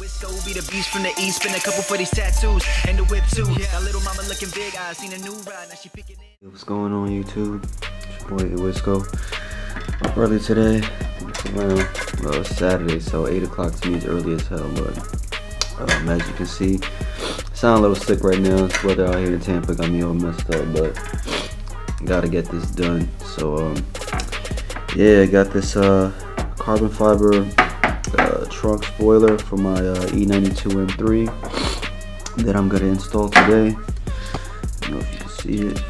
Wisco be the beast from the east, spin a couple for these tattoos and the whip too. Got little mama looking big, I seen a new ride, now she picking it. What's going on YouTube? It's your boy Wisco. Early today, it's around Saturday, so 8 o'clock to me is early as hell, but as you can see, I sound a little sick right now. This weather out here in Tampa got me all messed up, but gotta get this done. So yeah, I got this carbon fiber trunk spoiler for my E92 M3 that I'm gonna install today. I don't know if you can see it,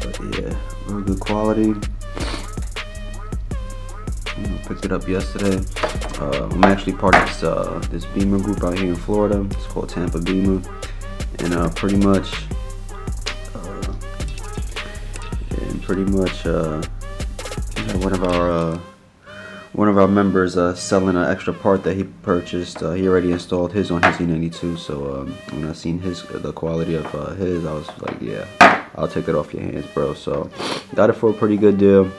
but yeah, real good quality. I picked it up yesterday. I'm actually part of this Beamer group out here in Florida. It's called Tampa Beamer, and pretty much one of our members selling an extra part that he purchased. He already installed his on his E92, so when I seen the quality of his, I was like, yeah, I'll take it off your hands, bro. So got it for a pretty good deal,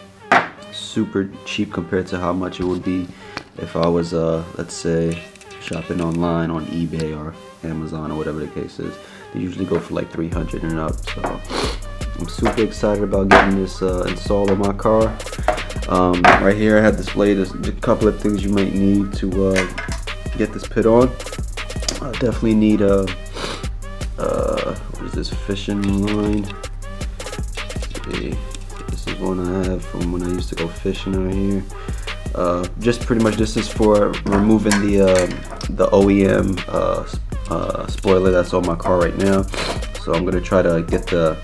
super cheap compared to how much it would be if I was let's say shopping online on eBay or Amazon or whatever the case is. They usually go for like 300 and up, so I'm super excited about getting this installed on my car. Right here I have displayed a couple of things you might need to get this pit on. I definitely need what is this, fishing line? This is one I have from when I used to go fishing out here. Just pretty much this is for removing the OEM spoiler that's on my car right now. So I'm gonna try to get the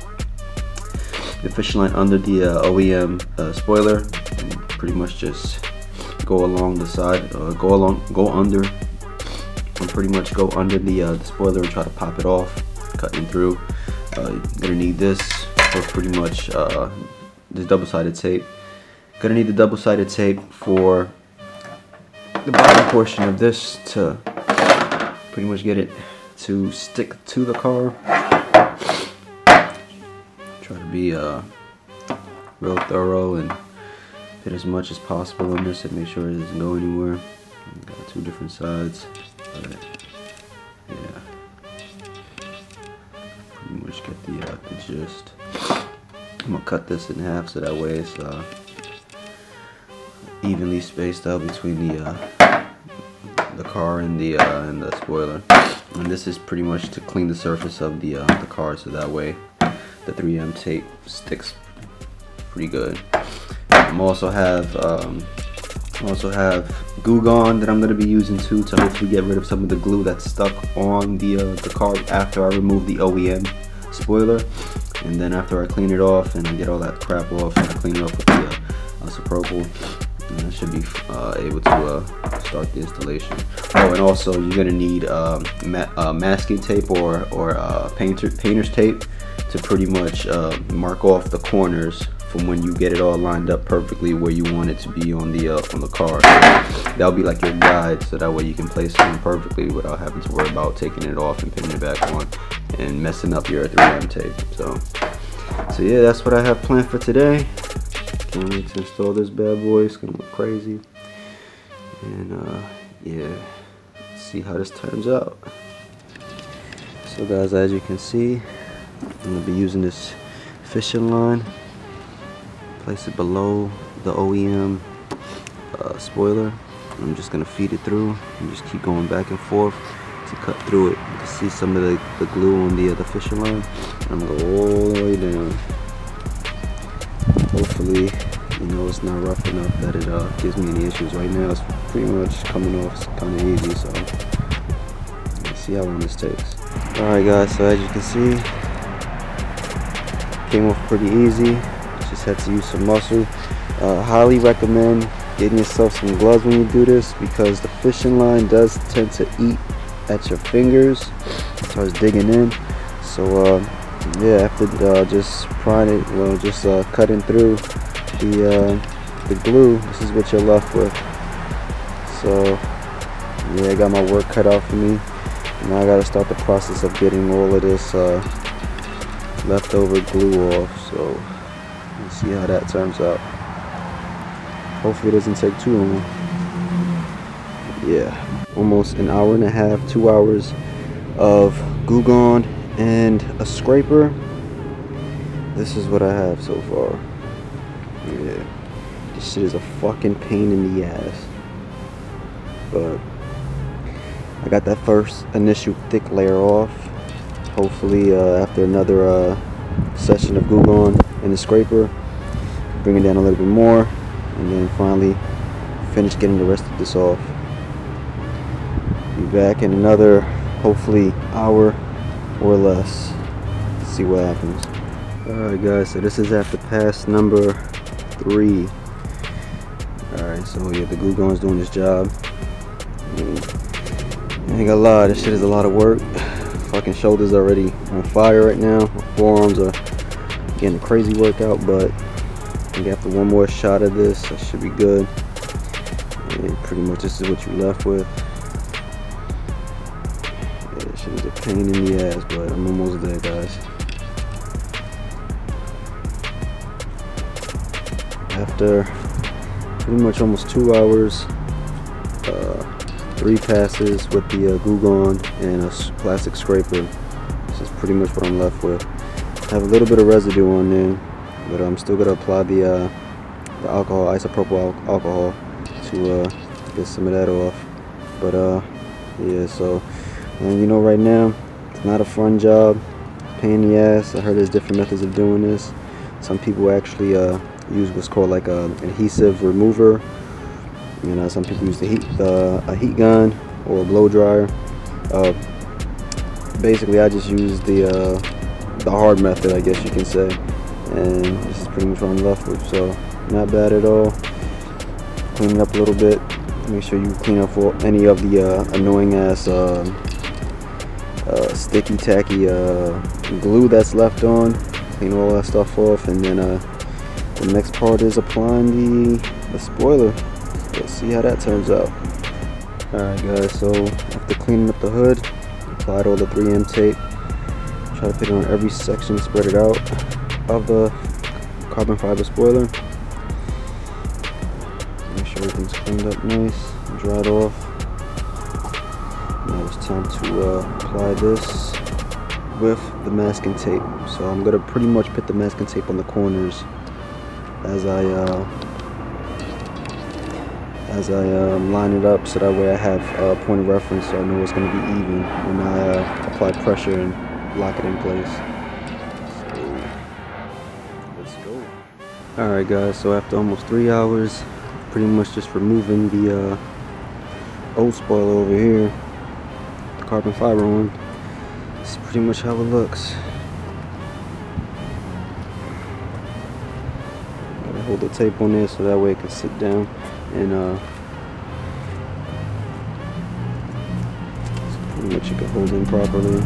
fishing line under the OEM spoiler, and pretty much just go along the side, go under, and pretty much go under the spoiler and try to pop it off, cutting through. You're gonna need this for pretty much this double-sided tape. Gonna need the double-sided tape for the bottom portion of this to pretty much get it to stick to the car. Try to be real thorough and hit as much as possible on this and make sure it doesn't go anywhere. Got two different sides, but yeah, pretty much get the gist. I'm gonna cut this in half so that way it's evenly spaced out between the car and the spoiler. And this is pretty much to clean the surface of the car, so that way the 3M tape sticks pretty good. I also have glue gun that I'm going to be using too, to hopefully get rid of some of the glue that's stuck on the car after I remove the OEM spoiler. And then after I clean it off and I get all that crap off and I clean it off with the isopropyl, and I should be able to start the installation. Oh, and also you're gonna need masking tape or painter's tape to pretty much mark off the corners from when you get it all lined up perfectly where you want it to be on the car. So that'll be like your guide, so that way you can place it in perfectly without having to worry about taking it off and putting it back on and messing up your 3M tape. So yeah, that's what I have planned for today. Can't wait to install this bad boy. It's gonna look crazy, and yeah, let's see how this turns out. So guys, as you can see, I'm gonna be using this fishing line. Place it below the OEM spoiler. I'm just gonna feed it through and just keep going back and forth to cut through it. You can see some of the glue on the fishing line. I'm gonna go all the way down. Hopefully, you know, it's not rough enough that it gives me any issues. Right now, it's pretty much coming off kind of easy, so let's see how long this takes. Alright guys, so as you can see, came off pretty easy. Just had to use some muscle. Highly recommend getting yourself some gloves when you do this, because the fishing line does tend to eat at your fingers as far as digging in. So yeah, after just prying it, well, just cutting through the glue, this is what you're left with. So yeah, I got my work cut out for me. Now I gotta start the process of getting all of this leftover glue off. So let's see how that turns out. Hopefully it doesn't take too long. Yeah. almost an hour and a half, 2 hours of glue gun and a scraper. This is what I have so far. Yeah, this shit is a fucking pain in the ass, but I got that first initial thick layer off. Hopefully after another session of glue gun and the scraper, bring it down a little bit more, and then finally finish getting the rest of this off. Be back in another, hopefully, hour or less. Let's see what happens. Alright guys, so this is after pass number 3. Alright, so yeah, the glue gun's doing its job. I ain't gonna lie, this shit is a lot of work. Fucking shoulders already on fire right now. My forearms are getting a crazy workout, but I think after one more shot of this, I should be good. And pretty much this is what you're left with. Yeah, this shit is a pain in the ass, but I'm almost there, guys. After pretty much almost 2 hours, 3 passes with the glue gun and a plastic scraper, this is pretty much what I'm left with. I have a little bit of residue on there, but I'm still gonna apply the alcohol, isopropyl alcohol, to get some of that off. But yeah, so you know, right now it's not a fun job, pain in the ass. I heard there's different methods of doing this. Some people actually use what's called like an adhesive remover. You know, some people use a heat gun or a blow dryer. Basically, I just use the hard method, I guess you can say, and this is pretty much what I'm left with. So not bad at all. Clean it up a little bit. Make sure you clean up for any of the annoying ass sticky tacky glue that's left on. Clean all that stuff off, and then the next part is applying the spoiler. Let's see how that turns out. Alright guys, so after cleaning up the hood, applied all the 3M tape. Try to put it on every section, spread it out of the carbon fiber spoiler. Make sure everything's cleaned up nice and dried off. Now it's time to apply this with the masking tape. So I'm gonna pretty much put the masking tape on the corners as I line it up, so that way I have a point of reference, so I know it's going to be even when I apply pressure and lock it in place. So let's go. Alright guys, so after almost 3 hours, pretty much just removing the old spoiler over here, the carbon fiber one. This is pretty much how it looks. Gotta hold the tape on there so that way it can sit down, and so pretty much you can hold in properly.